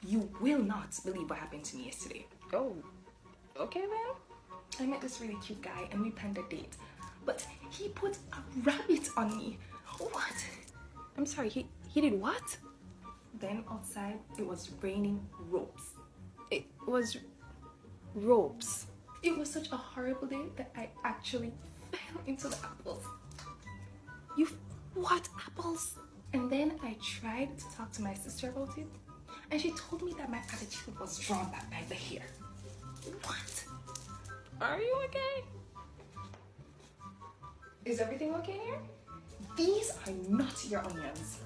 You will not believe what happened to me yesterday. Oh, okay then. I met this really cute guy and we planned a date, but he put a rabbit on me. What? I'm sorry, he did what? Then outside it was raining ropes. It was ropes. It was such a horrible day that I actually fell into the apples. What apples? And then I tried to talk to my sister about it, and she told me that my attitude was drawn back by the hair. What? Are you okay? Is everything okay here? These are not your onions.